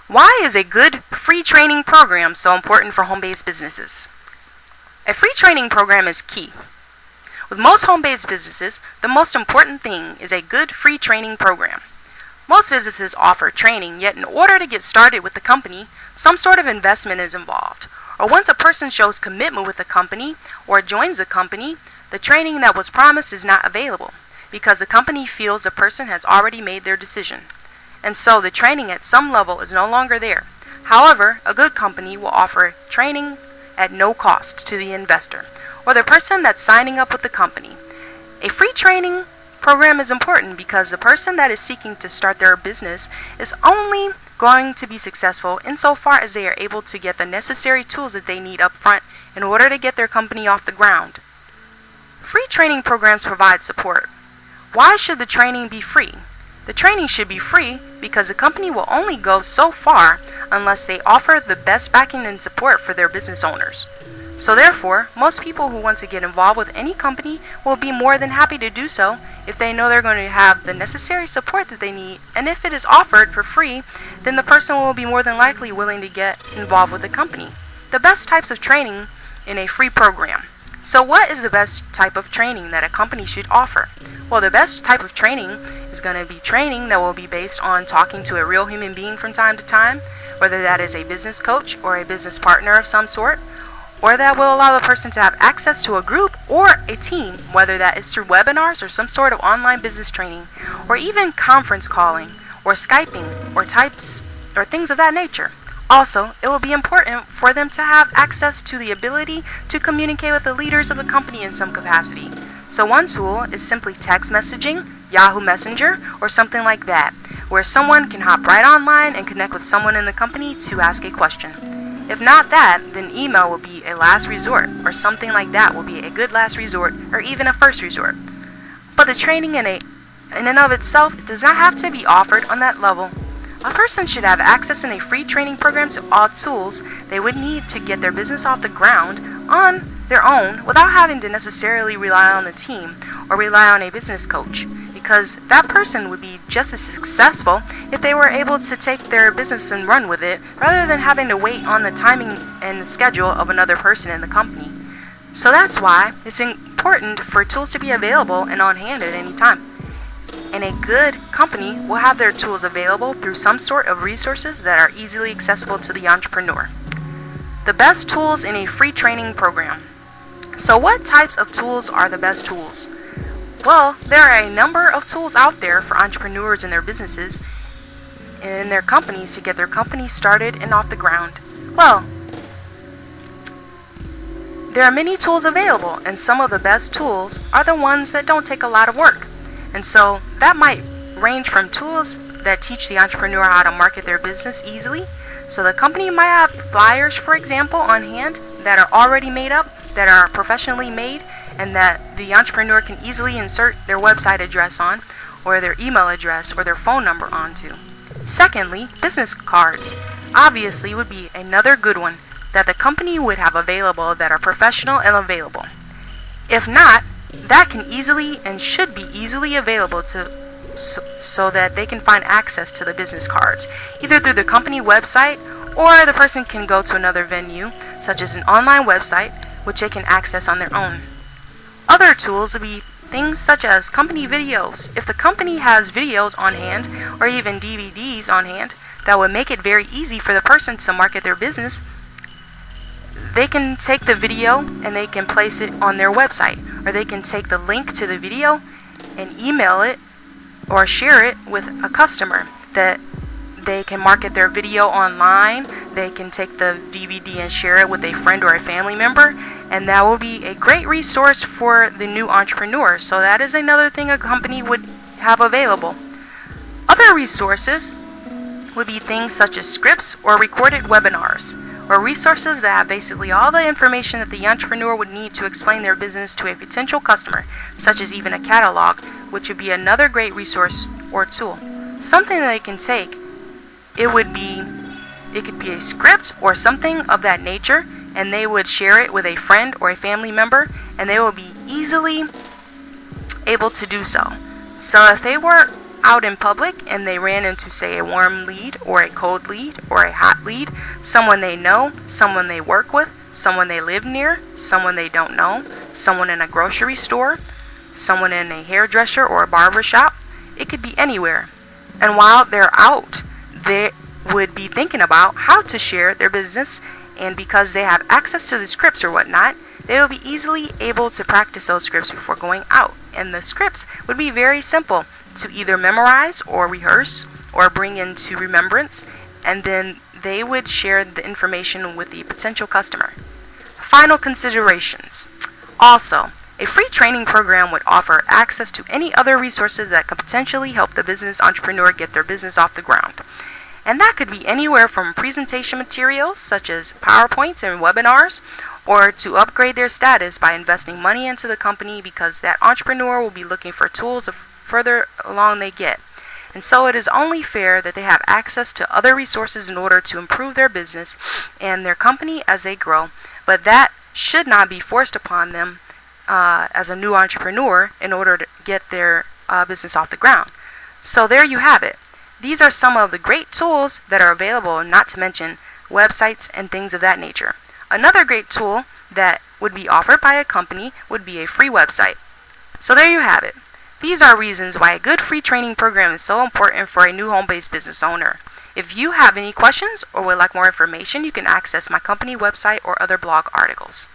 Why is a good free training program so important for home-based businesses? A free training program is key. With most home-based businesses, the most important thing is a good free training program. Most businesses offer training, yet in order to get started with the company, some sort of investment is involved. Or once a person shows commitment with the company or joins the company, the training that was promised is not available because the company feels the person has already made their decision. And so the training at some level is no longer there. However, a good company will offer training at no cost to the investor or the person that's signing up with the company. A free training program is important because the person that is seeking to start their business is only going to be successful insofar as they are able to get the necessary tools that they need up front in order to get their company off the ground. Free training programs provide support. Why should the training be free? The training should be free because the company will only go so far unless they offer the best backing and support for their business owners. So therefore, most people who want to get involved with any company will be more than happy to do so if they know they're going to have the necessary support that they need, and if it is offered for free, then the person will be more than likely willing to get involved with the company. The best types of training in a free program. So what is the best type of training that a company should offer? Well, the best type of training is going to be training that will be based on talking to a real human being from time to time, whether that is a business coach or a business partner of some sort, or that will allow the person to have access to a group or a team, whether that is through webinars or some sort of online business training, or even conference calling or Skyping or types or things of that nature. Also, it will be important for them to have access to the ability to communicate with the leaders of the company in some capacity. So one tool is simply text messaging, Yahoo Messenger, or something like that, where someone can hop right online and connect with someone in the company to ask a question. If not that, then email will be a last resort, or something like that will be a good last resort, or even a first resort. But the training in and of itself does not have to be offered on that level. A person should have access in a free training program to all tools they would need to get their business off the ground on their own without having to necessarily rely on the team or rely on a business coach, because that person would be just as successful if they were able to take their business and run with it rather than having to wait on the timing and the schedule of another person in the company. So that's why it's important for tools to be available and on hand at any time. And a good company will have their tools available through some sort of resources that are easily accessible to the entrepreneur. The best tools in a free training program. So what types of tools are the best tools? Well, there are a number of tools out there for entrepreneurs and their businesses and their companies to get their company started and off the ground. Well, there are many tools available, and some of the best tools are the ones that don't take a lot of work. And so that might range from tools that teach the entrepreneur how to market their business easily. So the company might have flyers, for example, on hand that are already made up, that are professionally made, and that the entrepreneur can easily insert their website address on, or their email address, or their phone number onto. Secondly, business cards obviously would be another good one that the company would have available that are professional and available. If not, that can easily and should be easily available so that they can find access to the business cards, either through the company website or the person can go to another venue, such as an online website, which they can access on their own. Other tools would be things such as company videos. If the company has videos on hand or even DVDs on hand, that would make it very easy for the person to market their business. They can take the video and they can place it on their website, or they can take the link to the video and email it or share it with a customer that they can market their video online. They can take the DVD and share it with a friend or a family member, and that will be a great resource for the new entrepreneur. So that is another thing a company would have available. Other resources would be things such as scripts or recorded webinars, or resources that have basically all the information that the entrepreneur would need to explain their business to a potential customer, such as even a catalog, which would be another great resource or tool. Something that they can take, it could be a script or something of that nature, and they would share it with a friend or a family member, and they will be easily able to do so. So if they were out in public and they ran into, say, a warm lead or a cold lead or a hot lead, someone they know, someone they work with, someone they live near, someone they don't know, someone in a grocery store, someone in a hairdresser or a barber shop, it could be anywhere. And while they're out, they would be thinking about how to share their business, and because they have access to the scripts or whatnot, they will be easily able to practice those scripts before going out. And the scripts would be very simple to either memorize or rehearse or bring into remembrance, and then they would share the information with the potential customer. Final considerations. Also, a free training program would offer access to any other resources that could potentially help the business entrepreneur get their business off the ground. And that could be anywhere from presentation materials such as PowerPoints and webinars, or to upgrade their status by investing money into the company, because that entrepreneur will be looking for tools the further along they get. And so it is only fair that they have access to other resources in order to improve their business and their company as they grow, but that should not be forced upon them as a new entrepreneur in order to get their business off the ground. So there you have it. These are some of the great tools that are available, not to mention websites and things of that nature. Another great tool that would be offered by a company would be a free website. So there you have it. These are reasons why a good free training program is so important for a new home-based business owner. If you have any questions or would like more information, you can access my company website or other blog articles.